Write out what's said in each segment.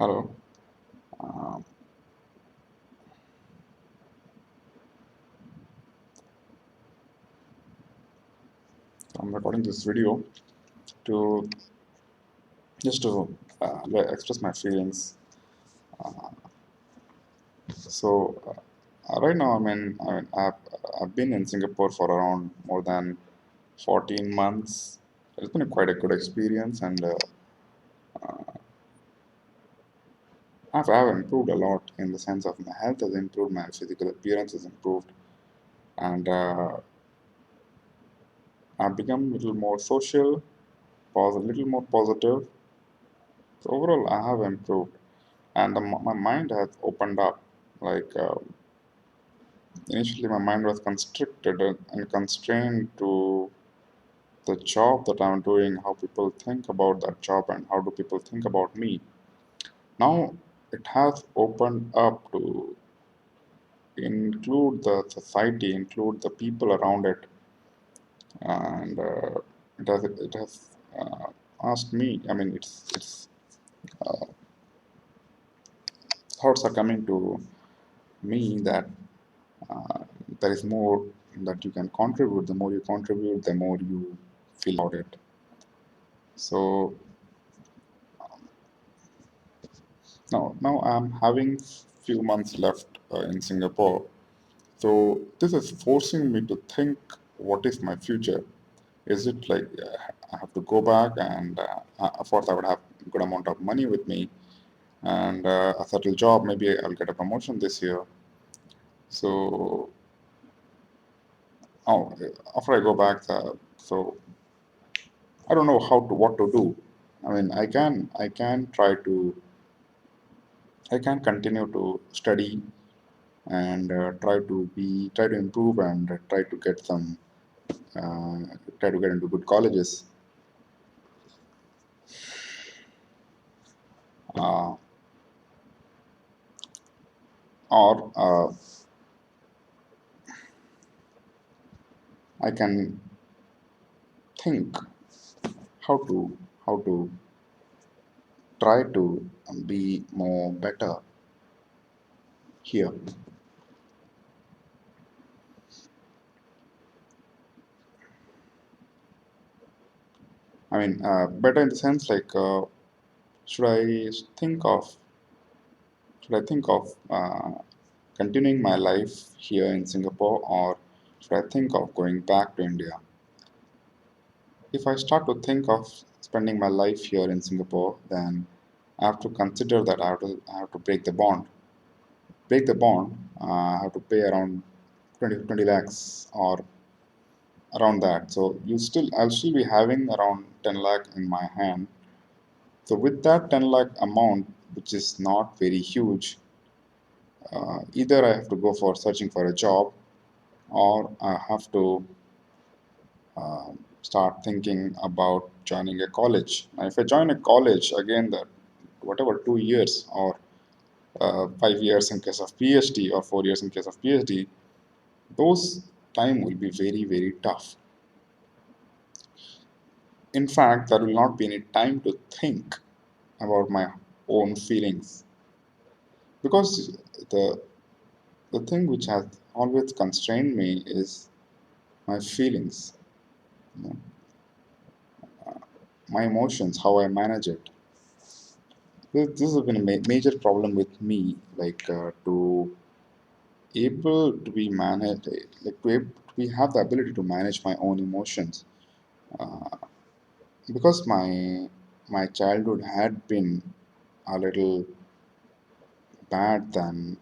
Hello. Um, I'm recording this video to just to express my feelings. Right now, I've been in Singapore for around more than 14 months. It's been quite a good experience, and I've improved a lot in the sense of my health has improved, my physical appearance has improved, and I've become a little more social, a little more positive. So overall, I have improved, and my mind has opened up. Like initially, my mind was constricted and constrained to the job that I'm doing, how people think about that job, and how do people think about me. Now it has opened up to include the society, include the people around it, and it has asked me. I mean, it's thoughts are coming to me that uh, there is more that you can contribute. The more you contribute, the more you feel about it. So now I'm having few months left in Singapore. So this is forcing me to think, what is my future? Is it like I have to go back and of course I would have a good amount of money with me and a settled job. Maybe I'll get a promotion this year. So oh, after I go back, so I don't know what to do. I mean, I can I can continue to study and try to improve and try to get some uh, try to get into good colleges, uh, or I can think how to try to be more better here. I mean, better in the sense like should I think of should I think of continuing my life here in Singapore, or should I think of going back to India? If I start to think of spending my life here in Singapore, then I have to consider that I have to break the bond. Break the bond, I have to pay around 20 lakhs or around that. So I'll still be having around 10 lakh in my hand. So with that 10 lakh amount, which is not very huge, either I have to go for searching for a job, or I have to start thinking about joining a college. Now, if I join a college, again, that whatever 2 years or 5 years in case of PhD or 4 years in case of PhD, those time will be very, very tough. In fact, there will not be any time to think about my own feelings, because the the thing which has always constrained me is my feelings, you know, my emotions, how I manage it. This has been a major problem with me, like to able to be managed, like to be have the ability to manage my own emotions, because my childhood had been a little bad than,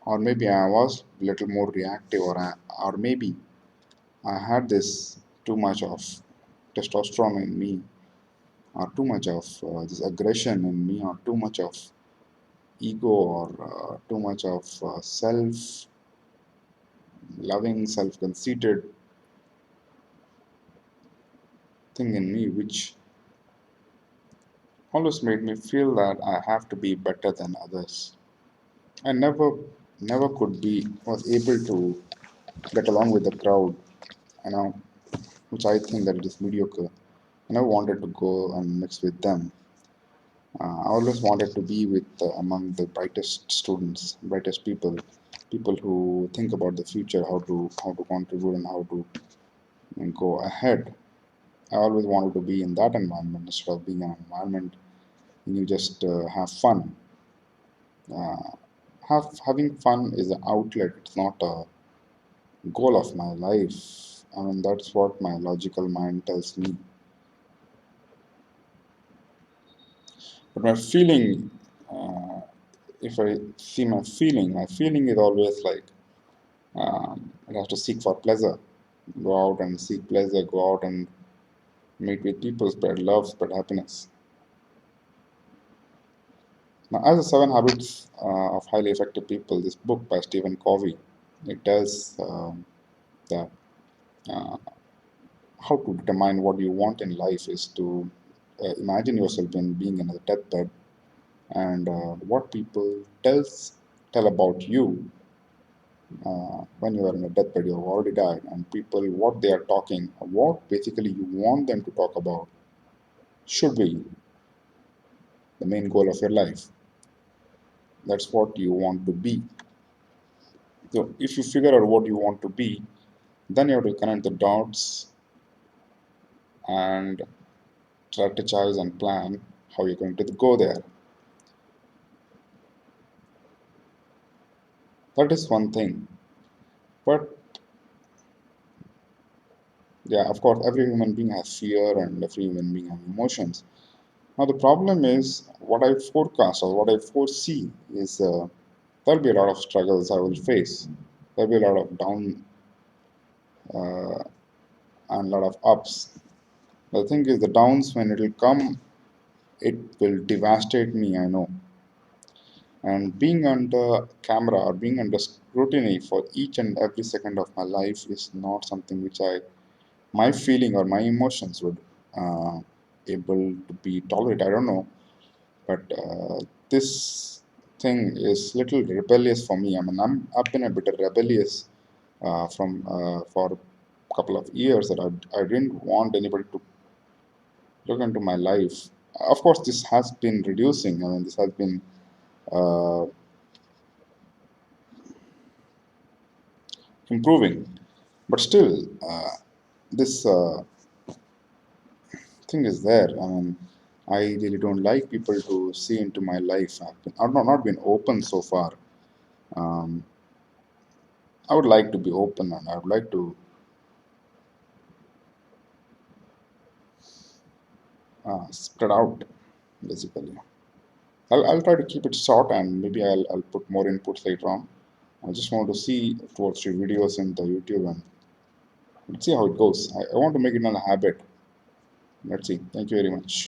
or maybe I was a little more reactive, or maybe I had this too much of testosterone in me, or too much of this aggression in me, or too much of ego, or too much of self loving, self conceited thing in me, which always made me feel that I have to be better than others. I never could be was able to get along with the crowd, you know, which I think that it is mediocre. I never wanted to go and mix with them. I always wanted to be with among the brightest students, brightest people, people who think about the future, how to contribute and how to go ahead. I always wanted to be in that environment instead of being in an environment and you just have fun. Uh, having fun is an outlet. It's not a goal of my life. I mean, that's what my logical mind tells me. But my feeling, uh, if I see my feeling is always like it has to seek for pleasure. Go out and seek pleasure. Go out and meet with people, spread love, spread happiness. Now, as the Seven Habits of Highly Effective People, this book by Stephen Covey, it tells that uh, how to determine what you want in life is to imagine yourself in being in a deathbed and what people tell about you when you are in a deathbed, you have already died, and people what they are talking, what basically you want them to talk about should be the main goal of your life. That's what you want to be. So if you figure out what you want to be, then you have to connect the dots and strategize and plan how you're going to go there. That is one thing. But yeah, of course, every human being has fear and every human being has emotions. Now, the problem is what I forecast or what I foresee is there'll be a lot of struggles I will face. There'll be a lot of down uh, and a lot of ups. The thing is, the downs, when it will come, it will devastate me, I know. And being under camera or being under scrutiny for each and every second of my life is not something which my feeling or my emotions would uh, able to be tolerated. I don't know, but this thing is little rebellious for me. I mean, I've been a bit rebellious from for a couple of years that I didn't want anybody to look into my life. Of course, this has been reducing. I mean, this has been uh, improving, but still, this thing is there. I mean, I really don't like people to see into my life. I've not been open so far. Um, I would like to be open and I would like to spread out, basically. I'll try to keep it short and maybe I'll put more inputs later on. I just want to see 2 or 3 videos in the YouTube and let's see how it goes. I want to make it a habit. Let's see. Thank you very much.